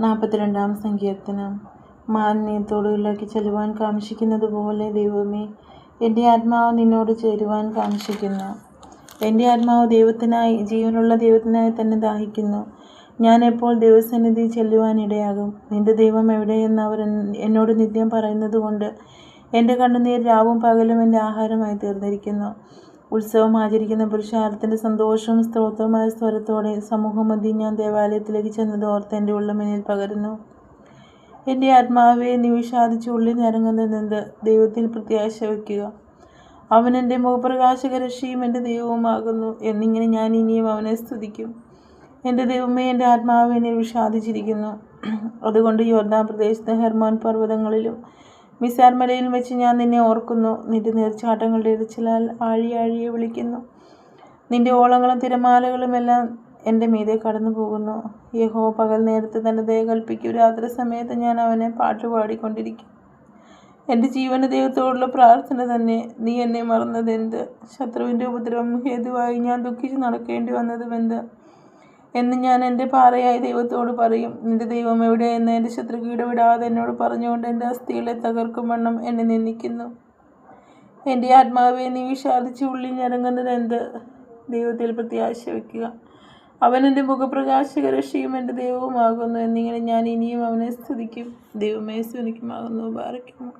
42 സങ്കീർത്തനം. മാലിന്യത്തോട് ഇളക്കി ചെല്ലുവാൻ കാംക്ഷിക്കുന്നത് പോലെ ദൈവമേ, എൻ്റെ ആത്മാവ് നിന്നോട് ചേരുവാൻ കാംക്ഷിക്കുന്നു. എൻ്റെ ആത്മാവ് ദൈവത്തിനായി, ജീവനുള്ള ദൈവത്തിനായി തന്നെ ദാഹിക്കുന്നു. ഞാൻ എപ്പോൾ ദൈവസന്നിധി ചെല്ലുവാൻ ഇടയാകും? നിന്റെ ദൈവം എവിടെയെന്ന് അവർ എന്നോട് നിത്യം പറയുന്നത് കൊണ്ട് എൻ്റെ കണ്ണുനീർ രാവും പകലും എൻ്റെ ആഹാരമായി തീർന്നിരിക്കുന്നു. ഉത്സവം ആചരിക്കുന്ന പുരുഷാരത്തിൻ്റെ സന്തോഷവും സ്തോത്രമായ സ്വരത്തോടെ സമൂഹമധ്യേ ഞാൻ ദേവാലയത്തിലേക്ക് ചെന്നത് ഓർത്ത് എൻ്റെ ഉള്ളം എന്നിൽ പകരുന്നു. എൻ്റെ ആത്മാവെ, നീ വിഷാദിച്ച് ഉള്ളിൽ ഞരങ്ങുന്നതെന്ത്? ദൈവത്തിൽ പ്രത്യാശ വയ്ക്കുക. അവൻ എൻ്റെ മുഖപ്രകാശകരക്ഷിയും എൻ്റെ ദൈവവുമാകുന്നു എന്നിങ്ങനെ ഞാൻ ഇനിയും അവനെ സ്തുതിക്കും. എൻ്റെ ദൈവമേ, എൻ്റെ ആത്മാവ് എന്നിൽ വിഷാദിച്ചിരിക്കുന്നു. അതുകൊണ്ട് യോർദാൻ പ്രദേശത്ത് ഹെർമോൻ പർവ്വതങ്ങളിലും മിസാർ മലയിലും വെച്ച് ഞാൻ നിന്നെ ഓർക്കുന്നു. നിന്റെ നീർച്ചാട്ടങ്ങളുടെ ഇരച്ചിലാൽ ആഴിയെ വിളിക്കുന്നു. നിന്റെ ഓളങ്ങളും തിരമാലകളും എല്ലാം എൻ്റെ മീതെ കടന്നു പോകുന്നു. യഹോവ പകൽ നേരത്ത് തൻ്റെ ദയ കൽപ്പിക്കും. രാത്രി സമയത്ത് ഞാൻ അവനെ പാട്ടുപാടിക്കൊണ്ടിരിക്കും. എൻ്റെ ജീവന ദൈവത്തോടുള്ള പ്രാർത്ഥന തന്നെ. നീ എന്നെ മറന്നതെന്ത്? ശത്രുവിൻ്റെ ഉപദ്രവം ഹേതുവായി ഞാൻ ദുഃഖിച്ച് നടക്കേണ്ടി വന്നതുമെന്ത് എന്ന് ഞാൻ എൻ്റെ പാറയായ ദൈവത്തോട് പറയും. നിന്റെ ദൈവം എവിടെയെന്ന് എൻ്റെ ശത്രുക്ക് ഇടവിടാതെ എന്നോട് പറഞ്ഞുകൊണ്ട് എൻ്റെ അസ്ഥികളെ തകർക്കും വണ്ണം എന്നെ നിന്ദിക്കുന്നു. എൻ്റെ ആത്മാവെ, നീ വിഷാദിച്ച് ഉള്ളിൽ ഞരങ്ങുന്നതെന്ത്? ദൈവത്തിൽ പ്രത്യാശ വയ്ക്കുക. അവൻ എൻ്റെ മുഖപ്രകാശകരക്ഷിയും എൻ്റെ ദൈവവുമാകുന്നു എന്നിങ്ങനെ ഞാൻ ഇനിയും അവനെ സ്തുതിക്കും. ദൈവമേ, സ്തുതിക്കുമാകുന്നു. ബാറയ്ക്കുമോ.